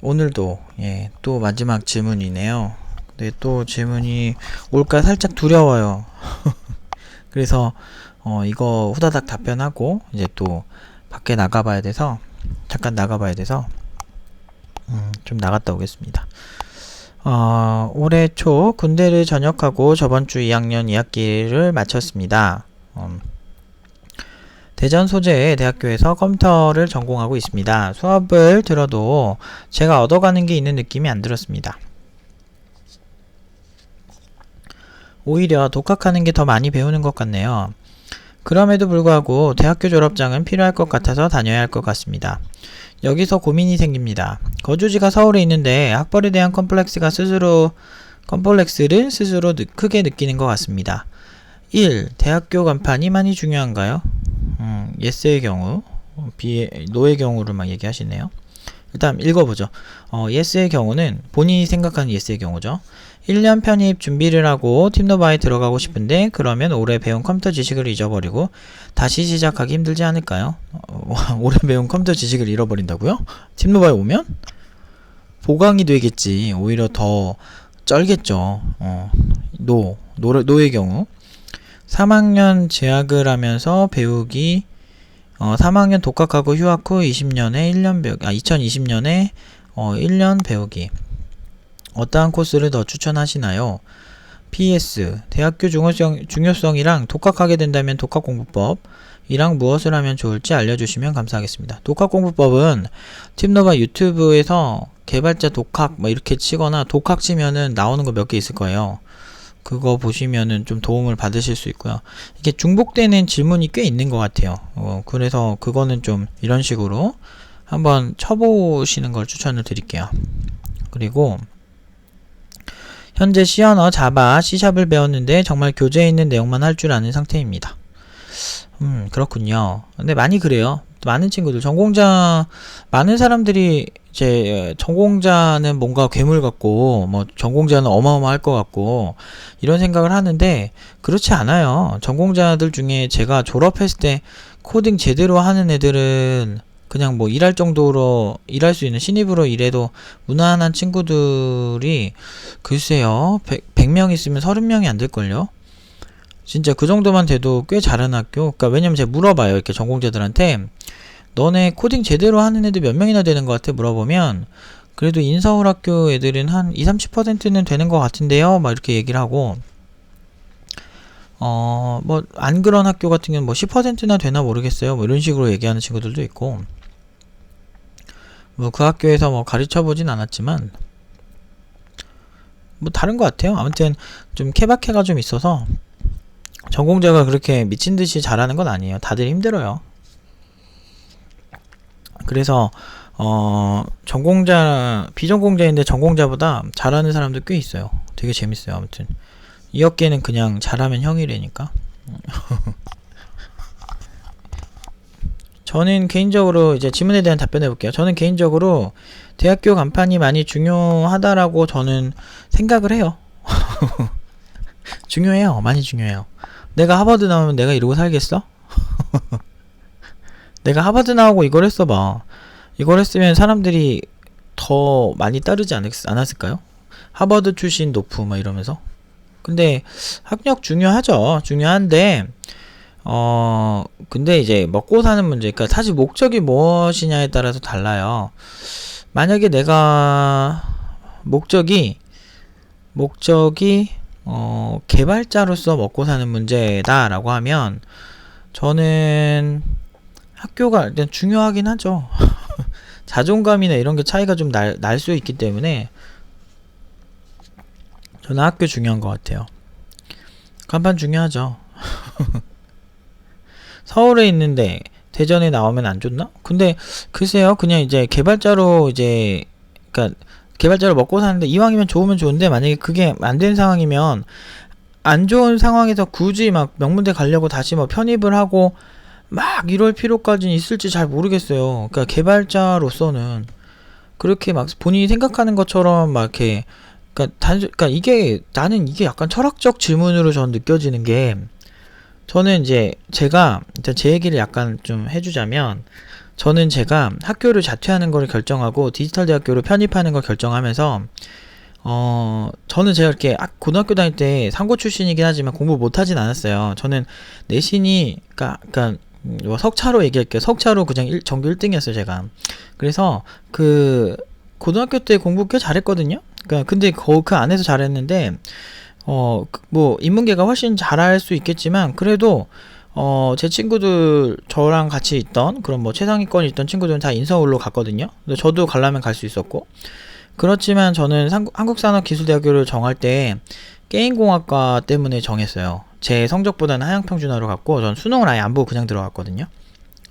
오늘도 또 마지막 질문이네요. 근데 또 질문이 올까 살짝 두려워요. 그래서 이거 후다닥 답변하고 이제 또 밖에 나가봐야 돼서 잠깐 나가봐야 돼서 좀 나갔다 오겠습니다. 올해 초 군대를 전역하고 저번 주 2학년 2학기를 마쳤습니다. 대전 소재의 대학교에서 컴퓨터를 전공하고 있습니다. 수업을 들어도 제가 얻어가는 게 있는 느낌이 안 들었습니다. 오히려 독학하는 게 더 많이 배우는 것 같네요. 그럼에도 불구하고 대학교 졸업장은 필요할 것 같아서 다녀야 할 것 같습니다. 여기서 고민이 생깁니다. 거주지가 서울에 있는데 학벌에 대한 컴플렉스를 스스로 크게 느끼는 것 같습니다. 1. 대학교 간판이 많이 중요한가요? 예스의 경우, 노의 경우를 막 얘기하시네요. 일단 읽어보죠. 예스의 경우는 본인이 생각하는 예스의 경우죠. 1년 편입 준비를 하고 팀노바에 들어가고 싶은데 그러면 올해 배운 컴퓨터 지식을 잊어버리고 다시 시작하기 힘들지 않을까요? 올해 배운 컴퓨터 지식을 잃어버린다고요? 팀노바에 오면? 보강이 되겠지. 오히려 더 쩔겠죠. 노의 경우 3학년 재학을 하면서 배우기 3학년 독학하고 휴학 후 20년에 1년 배우기 2020년에 1년 배우기 어떠한 코스를 더 추천하시나요? PS 대학교 중요성이랑 독학하게 된다면 독학공부법이랑 무엇을 하면 좋을지 알려주시면 감사하겠습니다. 독학공부법은 팀노바 유튜브에서 개발자 독학 이렇게 치거나 독학 치면은 나오는 거 몇 개 있을 거예요. 그거 보시면은 좀 도움을 받으실 수 있고요. 이게 중복되는 질문이 꽤 있는 것 같아요. 그래서 그거는 좀 이런 식으로 한번 쳐보시는 걸 추천을 드릴게요. 그리고 현재 C언어, 자바, C샵을 배웠는데 정말 교재에 있는 내용만 할 줄 아는 상태입니다. 그렇군요. 근데 많이 그래요. 많은 친구들, 많은 사람들이 이제 전공자는 뭔가 괴물 같고 전공자는 어마어마할 것 같고 이런 생각을 하는데 그렇지 않아요. 전공자들 중에 제가 졸업했을 때 코딩 제대로 하는 애들은 그냥 일할 정도로 일할 수 있는 신입으로 일해도 무난한 친구들이 글쎄요 100명 있으면 30명이 안 될걸요. 진짜 그 정도만 돼도 꽤 잘하는 학교. 그러니까 왜냐면 제가 물어봐요. 이렇게 전공자들한테 너네 코딩 제대로 하는 애들 몇 명이나 되는 것 같아? 물어보면 그래도 인서울 학교 애들은 한 20-30%는 되는 것 같은데요? 이렇게 얘기를 하고 안 그런 학교 같은 경우는 10%나 되나 모르겠어요. 이런 식으로 얘기하는 친구들도 있고 그 학교에서 가르쳐 보진 않았지만 다른 것 같아요. 아무튼 좀 케바케가 좀 있어서 전공자가 그렇게 미친듯이 잘하는 건 아니에요. 다들 힘들어요. 그래서 비전공자인데 전공자보다 잘하는 사람들 꽤 있어요. 되게 재밌어요. 아무튼 이 업계는 그냥 잘하면 형이래니까. 저는 개인적으로 이제 질문에 대한 답변해 볼게요. 저는 개인적으로 대학교 간판이 많이 중요하다라고 저는 생각을 해요. 중요해요. 많이 중요해요. 내가 하버드 나오면 내가 이러고 살겠어? 내가 하버드 나오고 이걸 했어봐. 이걸 했으면 사람들이 더 많이 따르지 않았을까요? 하버드 출신 노프 이러면서. 근데 학력 중요하죠. 중요한데 근데 이제 먹고 사는 문제, 그러니까 사실 목적이 무엇이냐에 따라서 달라요. 만약에 내가 목적이 개발자로서 먹고 사는 문제다라고 하면 저는 학교가 일단 중요하긴 하죠. 자존감이나 이런 게 차이가 좀 날 수 있기 때문에 저는 학교 중요한 것 같아요. 간판 중요하죠. 서울에 있는데 대전에 나오면 안 좋나? 근데 글쎄요, 그냥 이제 개발자로 먹고 사는데 이왕이면 좋으면 좋은데 만약에 그게 안 되는 상황이면 안 좋은 상황에서 굳이 명문대 가려고 다시 편입을 하고 이럴 필요까지는 있을지 잘 모르겠어요. 그러니까 개발자로서는 그렇게 본인이 생각하는 것처럼 나는 이게 약간 철학적 질문으로 전 느껴지는 게, 저는 이제 제가 일단 제 얘기를 약간 좀 해주자면 저는 제가 학교를 자퇴하는 걸 결정하고 디지털 대학교로 편입하는 걸 결정하면서 저는 제가 이렇게 고등학교 다닐 때 상고 출신이긴 하지만 공부 못하진 않았어요. 저는 내신이 그러니까 뭐 석차로 얘기할게요. 석차로 그냥 전교 1등이었어요, 제가. 그래서 그 고등학교 때 공부 꽤 잘했거든요. 그러니까 근데 그 안에서 잘했는데 뭐 인문계가 훨씬 잘할 수 있겠지만 그래도 제 친구들 저랑 같이 있던 그런 뭐 최상위권에 있던 친구들은 다 인서울로 갔거든요. 근데 저도 가려면 갈 수 있었고 그렇지만 저는 한국산업기술대학교를 정할 때 게임공학과 때문에 정했어요. 제 성적보다는 하향평준화로 갔고 전 수능을 아예 안 보고 그냥 들어갔거든요.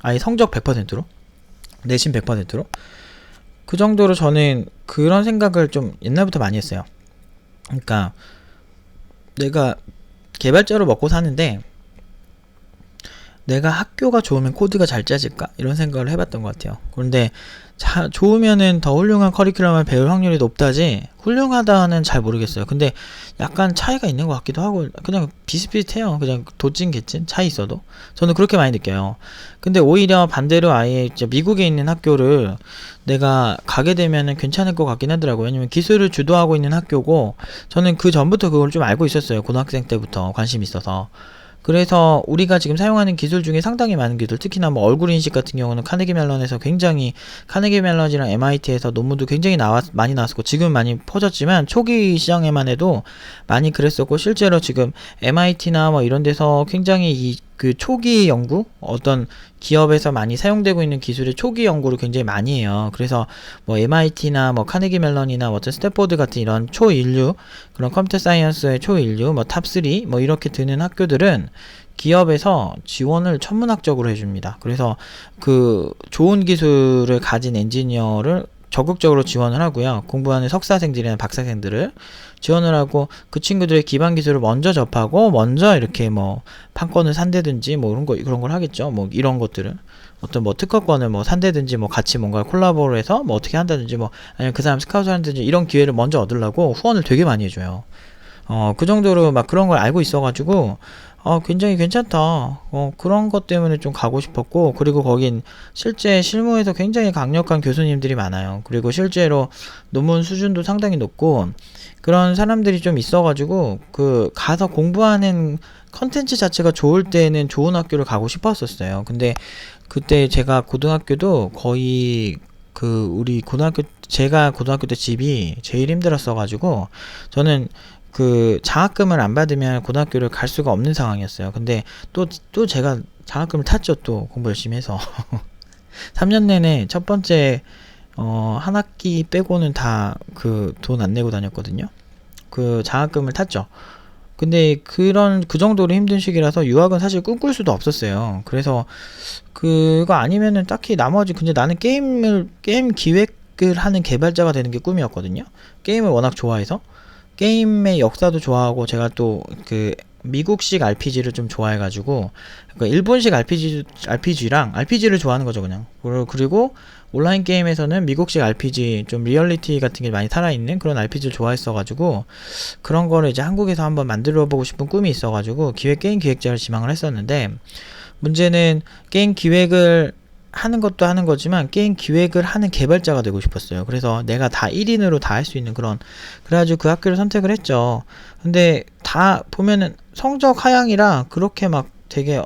아예 성적 100%로 내신 100%로 그 정도로 저는 그런 생각을 좀 옛날부터 많이 했어요. 그러니까 내가 개발자로 먹고 사는데 내가 학교가 좋으면 코드가 잘 짜질까? 이런 생각을 해봤던 것 같아요. 그런데 좋으면은 더 훌륭한 커리큘럼을 배울 확률이 높다지 훌륭하다는 잘 모르겠어요. 근데 약간 차이가 있는 것 같기도 하고 그냥 비슷비슷해요. 그냥 도찐 개찐 차이 있어도 저는 그렇게 많이 느껴요. 근데 오히려 반대로 아예 이제 미국에 있는 학교를 내가 가게 되면은 괜찮을 것 같긴 하더라고요. 왜냐면 기술을 주도하고 있는 학교고 저는 그 전부터 그걸 좀 알고 있었어요. 고등학생 때부터 관심이 있어서. 그래서 우리가 지금 사용하는 기술 중에 상당히 많은 기술, 특히나 뭐 얼굴 인식 같은 경우는 카네기 멜런에서 굉장히 카네기 멜런이랑 MIT에서 논문도 굉장히 많이 나왔었고 지금 많이 퍼졌지만 초기 시장에만 해도 많이 그랬었고 실제로 지금 MIT나 뭐 이런 데서 굉장히 그 초기 연구 어떤 기업에서 많이 사용되고 있는 기술의 초기 연구를 굉장히 많이 해요. 그래서 뭐 MIT나 뭐 카네기 멜런이나 어떤 스탠포드 같은 이런 초인류 그런 컴퓨터 사이언스의 초인류 뭐 탑3 뭐 이렇게 드는 학교들은 기업에서 지원을 천문학적으로 해줍니다. 그래서 그 좋은 기술을 가진 엔지니어를 적극적으로 지원을 하고요. 공부하는 석사생들이나 박사생들을 지원을 하고 그 친구들의 기반 기술을 먼저 접하고 먼저 이렇게 뭐 판권을 산다든지 뭐 그런 걸 하겠죠. 뭐 이런 것들은 어떤 뭐 특허권을 뭐 산다든지 뭐 같이 뭔가 콜라보를 해서 뭐 어떻게 한다든지 뭐 아니면 그 사람 스카우트 한다든지 이런 기회를 먼저 얻으려고 후원을 되게 많이 해줘요. 그 정도로 막 그런 걸 알고 있어가지고 굉장히 괜찮다. 그런 것 때문에 좀 가고 싶었고, 그리고 거긴 실제 실무에서 굉장히 강력한 교수님들이 많아요. 그리고 실제로 논문 수준도 상당히 높고, 그런 사람들이 좀 있어가지고, 가서 공부하는 컨텐츠 자체가 좋을 때는 좋은 학교를 가고 싶었었어요. 근데 그때 제가 고등학교도 거의 제가 고등학교 때 집이 제일 힘들었어가지고, 저는 장학금을 안 받으면 고등학교를 갈 수가 없는 상황이었어요. 근데 또 제가 장학금을 탔죠. 또 공부 열심히 해서 3년 내내 첫 번째 한 학기 빼고는 다 돈 안 내고 다녔거든요. 장학금을 탔죠. 근데 그 정도로 힘든 시기라서 유학은 사실 꿈꿀 수도 없었어요. 그래서 그거 아니면은 딱히 나머지 근데 나는 게임 기획을 하는 개발자가 되는 게 꿈이었거든요. 게임을 워낙 좋아해서 게임의 역사도 좋아하고 제가 또 미국식 RPG를 좀 좋아해가지고 일본식 RPG를 좋아하는 거죠 그냥. 그리고 온라인 게임에서는 미국식 RPG 좀 리얼리티 같은 게 많이 살아있는 그런 RPG를 좋아했어가지고 그런 거를 이제 한국에서 한번 만들어보고 싶은 꿈이 있어가지고 게임 기획자를 지망을 했었는데 문제는 게임 기획을 하는 것도 하는 거지만 게임 기획을 하는 개발자가 되고 싶었어요. 그래서 내가 다 1인으로 다 할 수 있는 그래가지고 그 학교를 선택을 했죠. 근데 다 보면은 성적 하향이라 그렇게 막 되게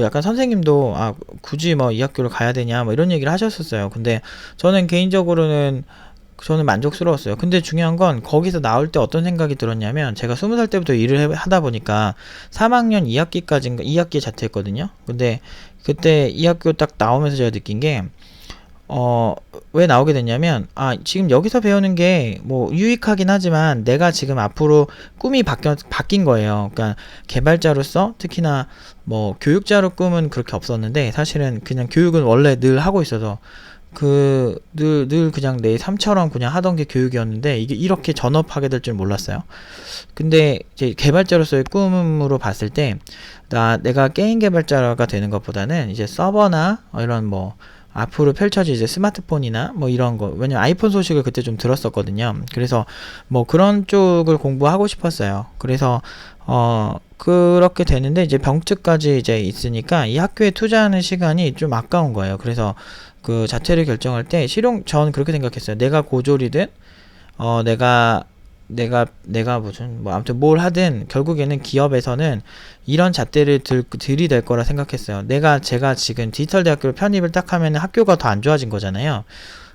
약간 선생님도 굳이 뭐 이 학교를 가야 되냐 뭐 이런 얘기를 하셨었어요. 근데 저는 개인적으로는 저는 만족스러웠어요. 근데 중요한 건 거기서 나올 때 어떤 생각이 들었냐면 제가 20살 때부터 일을 하다 보니까 3학년 2학기에 자퇴했거든요. 근데 그때 이 학교 딱 나오면서 제가 느낀 게 왜 나오게 됐냐면 지금 여기서 배우는 게 뭐 유익하긴 하지만 내가 지금 앞으로 꿈이 바뀐 거예요. 그러니까 개발자로서 특히나 뭐 교육자로 꿈은 그렇게 없었는데 사실은 그냥 교육은 원래 늘 하고 있어서 늘 그냥 내 삶처럼 그냥 하던 게 교육이었는데 이게 이렇게 전업하게 될 줄 몰랐어요. 근데 이제 개발자로서의 꿈으로 봤을 때 내가 게임 개발자가 되는 것보다는 이제 서버나 이런 뭐 앞으로 펼쳐질 이제 스마트폰이나 뭐 이런 거 왜냐면 아이폰 소식을 그때 좀 들었었거든요. 그래서 뭐 그런 쪽을 공부하고 싶었어요. 그래서 그렇게 되는데 이제 병특까지 이제 있으니까 이 학교에 투자하는 시간이 좀 아까운 거예요. 그래서 그 자퇴를 결정할 때 저는 그렇게 생각했어요. 내가 고졸이든 내가 무슨 뭐 아무튼 뭘 하든 결국에는 기업에서는 이런 잣대를 들이댈 거라 생각했어요. 제가 지금 디지털 대학교를 편입을 딱 하면 학교가 더 안 좋아진 거잖아요.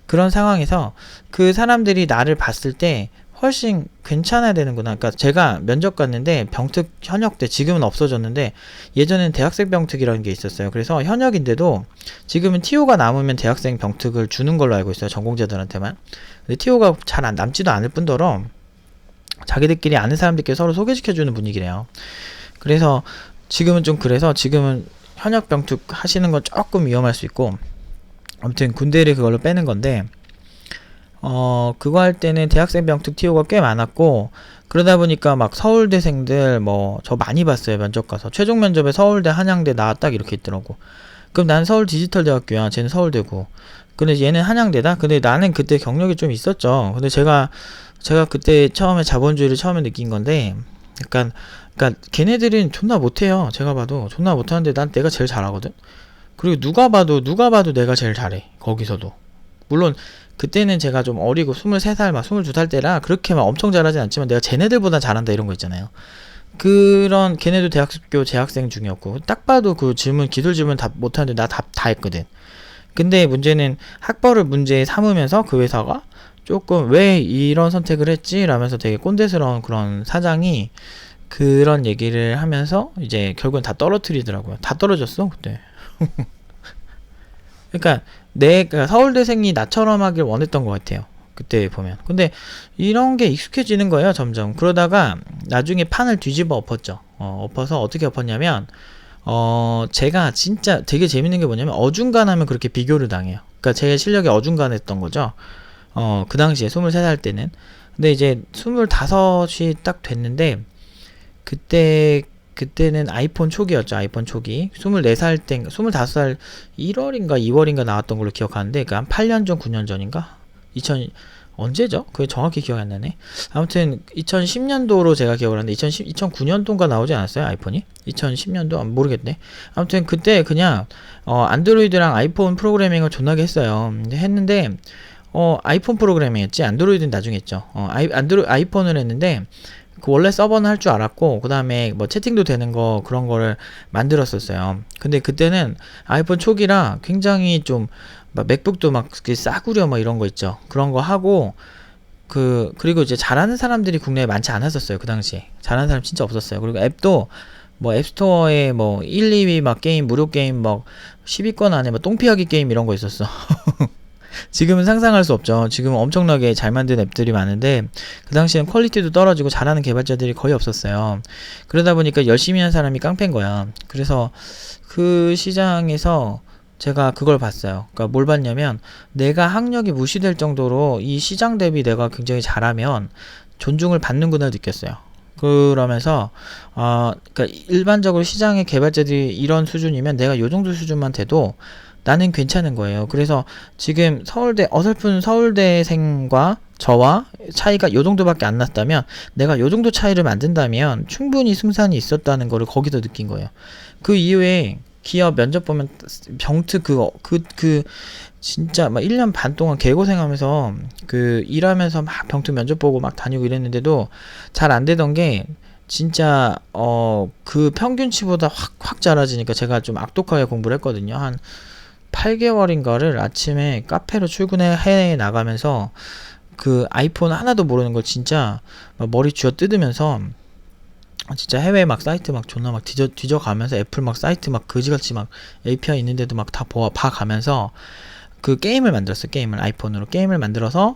그런 상황에서 그 사람들이 나를 봤을 때 훨씬 괜찮아야 되는구나. 그러니까 제가 면접 갔는데 병특 현역 때, 지금은 없어졌는데 예전엔 대학생 병특이라는 게 있었어요. 그래서 현역인데도 지금은 TO가 남으면 대학생 병특을 주는 걸로 알고 있어요. 전공자들한테만. 근데 TO가 잘 남지도 않을 뿐더러 자기들끼리 아는 사람들끼리 서로 소개시켜주는 분위기래요. 그래서 지금은 현역 병특 하시는 건 조금 위험할 수 있고, 아무튼 군대를 그걸로 빼는 건데, 그거 할 때는 대학생 병특 TO가 꽤 많았고, 그러다 보니까 막 서울대생들 저 많이 봤어요. 면접 가서 최종 면접에 서울대, 한양대 나 딱 이렇게 있더라고. 그럼 난 서울 디지털 대학교야, 쟤는 서울대고, 근데 얘는 한양대다. 근데 나는 그때 경력이 좀 있었죠. 근데 제가 그때 처음에 자본주의를 처음에 느낀 건데, 약간 그러니까 걔네들은 존나 못해요. 제가 봐도 존나 못하는데 난 내가 제일 잘하거든. 그리고 누가 봐도 내가 제일 잘해. 거기서도. 물론 그때는 제가 좀 어리고 23살 막 22살 때라 그렇게 막 엄청 잘하진 않지만 내가 쟤네들보다 잘한다 이런 거 있잖아요. 그런 걔네도 대학교 재학생 중이었고, 딱 봐도 그 기술 질문 다 못하는데 나 다 했거든. 근데 문제는 학벌을 문제에 삼으면서 그 회사가 조금 왜 이런 선택을 했지? 라면서 되게 꼰대스러운 그런 사장이 그런 얘기를 하면서 이제 결국엔 다 떨어뜨리더라고요. 다 떨어졌어 그때. 그러니까 내가 서울대생이 나처럼 하길 원했던 것 같아요. 그때 보면. 근데 이런 게 익숙해지는 거예요, 점점. 그러다가 나중에 판을 뒤집어 엎었죠. 엎어서 어떻게 엎었냐면, 제가 진짜 되게 재밌는 게 뭐냐면 어중간하면 그렇게 비교를 당해요. 그러니까 제 실력이 어중간했던 거죠. 그 당시에 23살 때는. 근데 이제 25이 딱 됐는데, 그때는 아이폰 초기였죠. 아이폰 초기. 24살 때, 25살 1월인가 2월인가 나왔던 걸로 기억하는데, 그 한 8년 전, 9년 전인가? 언제죠? 그게 정확히 기억이 안 나네. 아무튼 2010년도로 제가 기억을 하는데 2009년도인가 나오지 않았어요? 아이폰이? 2010년도? 모르겠네. 아무튼 그때 그냥 안드로이드랑 아이폰 프로그래밍을 존나게 했어요. 했는데 아이폰 프로그래밍 했지, 안드로이드는 나중에 했죠. 아이폰을 했는데 그 원래 서버는 할 줄 알았고, 그 다음에 뭐 채팅도 되는 거, 그런 거를 만들었었어요. 근데 그때는 아이폰 초기라 굉장히 좀 막 맥북도 막 싸구려 막 이런 거 있죠. 그런 거 하고, 그리고 이제 잘하는 사람들이 국내에 많지 않았었어요. 그 당시에 잘하는 사람 진짜 없었어요. 그리고 앱도 뭐 앱스토어에 뭐 1, 2위 막 게임, 무료 게임 막 10위권 안에 뭐 똥피하기 게임 이런 거 있었어. 지금은 상상할 수 없죠. 지금은 엄청나게 잘 만든 앱들이 많은데 그 당시엔 퀄리티도 떨어지고 잘하는 개발자들이 거의 없었어요. 그러다 보니까 열심히 한 사람이 깡패인 거야. 그래서 그 시장에서 제가 그걸 봤어요. 그러니까 뭘 봤냐면, 내가 학력이 무시될 정도로 이 시장 대비 내가 굉장히 잘하면 존중을 받는구나 느꼈어요. 그러면서 그러니까 일반적으로 시장의 개발자들이 이런 수준이면 내가 요 정도 수준만 돼도 나는 괜찮은 거예요. 그래서 지금 어설픈 서울대생과 저와 차이가 요 정도밖에 안 났다면, 내가 요 정도 차이를 만든다면 충분히 승산이 있었다는 거를 거기서 느낀 거예요. 그 이후에 기업 면접 보면 병특 진짜 막 1년 반 동안 개고생하면서 일하면서 막 병특 면접 보고 막 다니고 이랬는데도 잘 안 되던 게, 진짜 그 평균치보다 확 잘해지니까 제가 좀 악독하게 공부를 했거든요. 한 8개월인가를 아침에 카페로 출근해 나가면서 그 아이폰 하나도 모르는 걸 진짜 막 머리 쥐어 뜯으면서, 진짜 해외 막 사이트 막 존나 막 뒤져가면서 애플 막 사이트 막 그지같이 막 API 있는데도 막 다 봐가면서 그 게임을 만들었어요. 아이폰으로 게임을 만들어서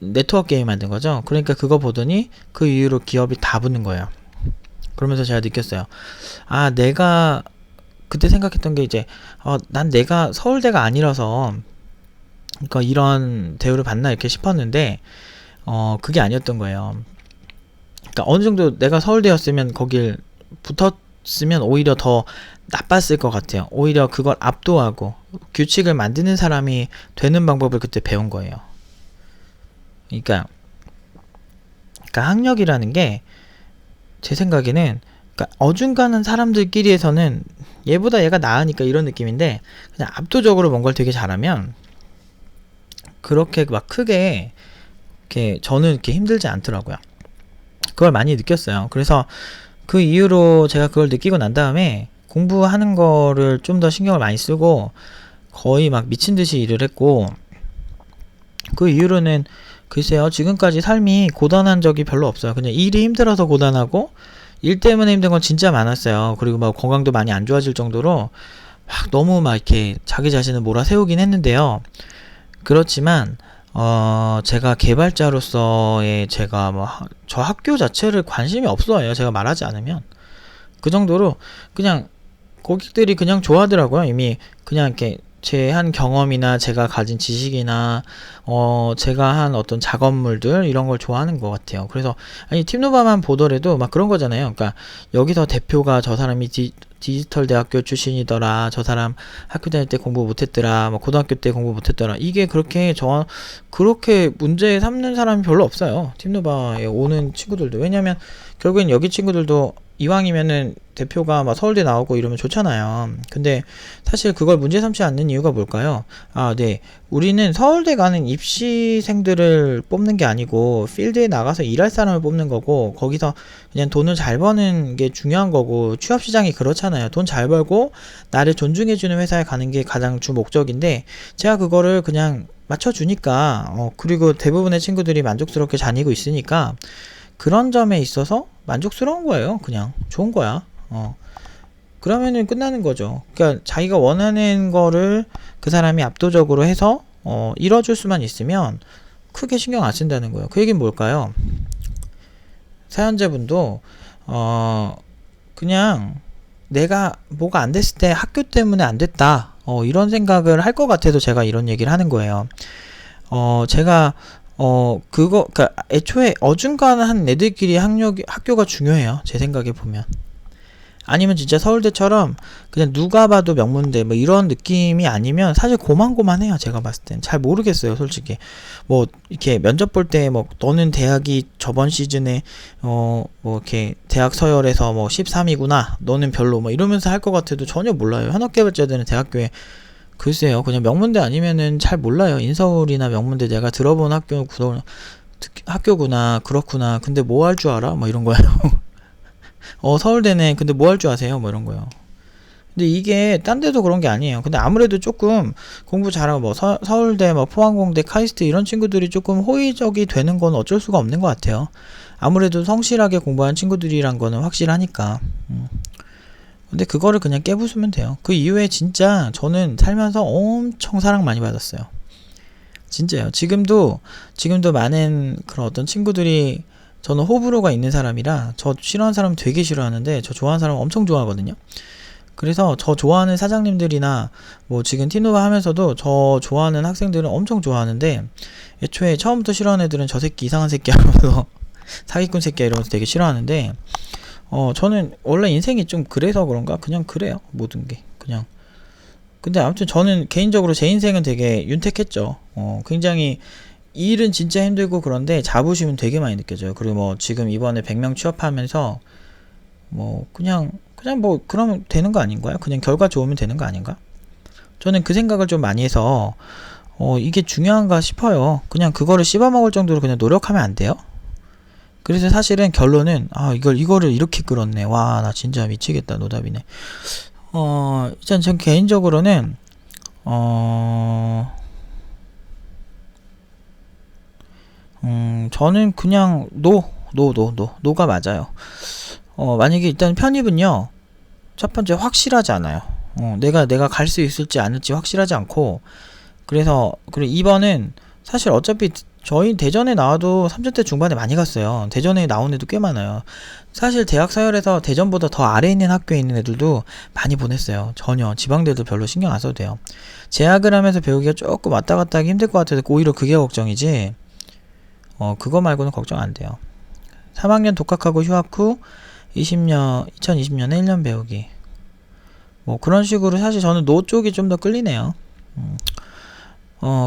네트워크 게임 만든 거죠. 그러니까 그거 보더니 그 이후로 기업이 다 붙는 거예요. 그러면서 제가 느꼈어요. 내가 그때 생각했던 게 이제 난 내가 서울대가 아니라서 그러니까 이런 대우를 받나 이렇게 싶었는데 그게 아니었던 거예요. 그러니까 어느 정도 내가 서울대였으면 거길 붙었으면 오히려 더 나빴을 것 같아요. 오히려 그걸 압도하고 규칙을 만드는 사람이 되는 방법을 그때 배운 거예요. 그러니까 학력이라는 게 제 생각에는 그러니까 어중간한 사람들끼리에서는 얘보다 얘가 나으니까 이런 느낌인데, 그냥 압도적으로 뭔가를 되게 잘하면 그렇게 막 크게 이렇게 저는 이렇게 힘들지 않더라고요. 그걸 많이 느꼈어요. 그래서 그 이후로 제가 그걸 느끼고 난 다음에 공부하는 거를 좀 더 신경을 많이 쓰고 거의 막 미친 듯이 일을 했고, 그 이후로는 글쎄요, 지금까지 삶이 고단한 적이 별로 없어요. 그냥 일이 힘들어서 고단하고 일 때문에 힘든 건 진짜 많았어요. 그리고 막 건강도 많이 안 좋아질 정도로 막 너무 막 이렇게 자기 자신을 몰아세우긴 했는데요. 그렇지만 제가 개발자로서의 제가 뭐 저 학교 자체를 관심이 없어요. 제가 말하지 않으면. 그 정도로 그냥 고객들이 그냥 좋아하더라고요. 이미 그냥 이렇게 제 한 경험이나 제가 가진 지식이나 제가 한 어떤 작업물들 이런 걸 좋아하는 것 같아요. 그래서 아니 팀노바만 보더라도 막 그런 거잖아요. 그러니까 여기서 대표가 저 사람이 디지털 대학교 출신이더라, 저 사람 학교 다닐 때 공부 못했더라, 뭐 고등학교 때 공부 못했더라, 이게 그렇게 문제 삼는 사람이 별로 없어요. 팀노바에 오는 친구들도. 왜냐면 결국엔 여기 친구들도 이왕이면은 대표가 막 서울대 나오고 이러면 좋잖아요. 근데 사실 그걸 문제 삼지 않는 이유가 뭘까요? 네. 우리는 서울대 가는 입시생들을 뽑는 게 아니고 필드에 나가서 일할 사람을 뽑는 거고, 거기서 그냥 돈을 잘 버는 게 중요한 거고, 취업시장이 그렇잖아요. 돈 잘 벌고 나를 존중해주는 회사에 가는 게 가장 주 목적인데, 제가 그거를 그냥 맞춰주니까 그리고 대부분의 친구들이 만족스럽게 다니고 있으니까 그런 점에 있어서 만족스러운 거예요. 그냥 좋은 거야. 그러면은 끝나는 거죠. 그러니까 자기가 원하는 거를 그 사람이 압도적으로 해서 이뤄줄 수만 있으면 크게 신경 안 쓴다는 거예요. 그 얘기는 뭘까요? 사연자분도 그냥 내가 뭐가 안 됐을 때 학교 때문에 안 됐다, 이런 생각을 할 것 같아서 제가 이런 얘기를 하는 거예요. 제가 그러니까 애초에 어중간한 애들끼리 학교가 중요해요. 제 생각에 보면. 아니면 진짜 서울대처럼 그냥 누가 봐도 명문대 뭐 이런 느낌이 아니면 사실 고만고만해요. 제가 봤을 땐 잘 모르겠어요, 솔직히. 뭐 이렇게 면접 볼 때 뭐 너는 대학이 저번 시즌에 뭐 이렇게 대학 서열에서 뭐 13이구나, 너는 별로, 뭐 이러면서 할 것 같아도 전혀 몰라요. 현업개발자들은 대학교에 글쎄요, 그냥 명문대 아니면은 잘 몰라요. 인서울이나 명문대 내가 들어본 학교구나, 그렇구나, 근데 뭐 할 줄 알아? 뭐 이런 거예요. 서울대네, 근데 뭐 할 줄 아세요? 뭐 이런 거예요. 근데 이게 딴 데도 그런 게 아니에요. 근데 아무래도 조금 공부 잘하고 뭐 서울대, 뭐 포항공대, 카이스트 이런 친구들이 조금 호의적이 되는 건 어쩔 수가 없는 것 같아요. 아무래도 성실하게 공부한 친구들이란 거는 확실하니까. 근데 그거를 그냥 깨부수면 돼요. 그 이후에 진짜 저는 살면서 엄청 사랑 많이 받았어요. 진짜요. 지금도 많은 그런 어떤 친구들이, 저는 호불호가 있는 사람이라 저 싫어하는 사람 되게 싫어하는데 저 좋아하는 사람 엄청 좋아하거든요. 그래서 저 좋아하는 사장님들이나 뭐 지금 티노바 하면서도 저 좋아하는 학생들은 엄청 좋아하는데, 애초에 처음부터 싫어하는 애들은 저 새끼 이상한 새끼 하면서 사기꾼 새끼야 이러면서 되게 싫어하는데, 저는 원래 인생이 좀 그래서 그런가? 그냥 그래요. 모든 게. 그냥. 근데 아무튼 저는 개인적으로 제 인생은 되게 윤택했죠. 굉장히 일은 진짜 힘들고 그런데 자부심은 되게 많이 느껴져요. 그리고 뭐 지금 이번에 100명 취업하면서 뭐 그냥 뭐 그러면 되는 거 아닌가요? 그냥 결과 좋으면 되는 거 아닌가? 저는 그 생각을 좀 많이 해서 이게 중요한가 싶어요. 그냥 그거를 씹어먹을 정도로 그냥 노력하면 안 돼요? 그래서 사실은 결론은 이거를 이렇게 끌었네. 와, 나 진짜 미치겠다. 노답이네. 일단 전 개인적으로는 저는 그냥 노가 맞아요. 만약에 일단 편입은요, 첫 번째 확실하지 않아요. 내가 갈 수 있을지 않을지 확실하지 않고, 그리고 2번은 사실 어차피 저희 대전에 나와도 3점대 중반에 많이 갔어요. 대전에 나온 애도 꽤 많아요. 사실 대학 서열에서 대전보다 더 아래에 있는 학교에 있는 애들도 많이 보냈어요. 전혀 지방대도 별로 신경 안 써도 돼요. 재학을 하면서 배우기가 조금 왔다 갔다 하기 힘들 것 같아서 오히려 그게 걱정이지, 그거 말고는 걱정 안 돼요. 3학년 독학하고 휴학 후 2020년에 1년 배우기, 뭐 그런 식으로. 사실 저는 노 쪽이 좀 더 끌리네요.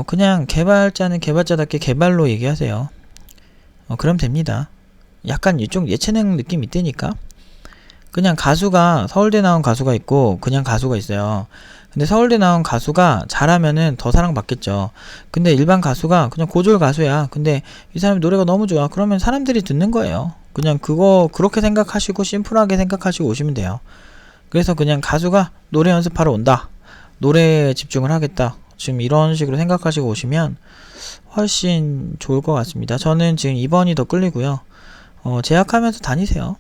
그냥 개발자는 개발자답게 개발로 얘기하세요. 그럼 됩니다. 약간 이쪽 예체능 느낌 있다니까. 그냥 가수가 서울대 나온 가수가 있고 그냥 가수가 있어요. 근데 서울대 나온 가수가 잘하면은 더 사랑받겠죠. 근데 일반 가수가 그냥 고졸 가수야. 근데 이 사람이 노래가 너무 좋아. 그러면 사람들이 듣는 거예요. 그냥 그거 그렇게 생각하시고 심플하게 생각하시고 오시면 돼요. 그래서 그냥 가수가 노래 연습하러 온다. 노래에 집중을 하겠다. 지금 이런 식으로 생각하시고 오시면 훨씬 좋을 것 같습니다. 저는 지금 2번이 더 끌리고요. 제약하면서 다니세요.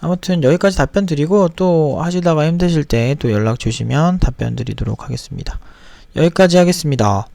아무튼 여기까지 답변 드리고 또 하시다가 힘드실 때 또 연락 주시면 답변 드리도록 하겠습니다. 여기까지 하겠습니다.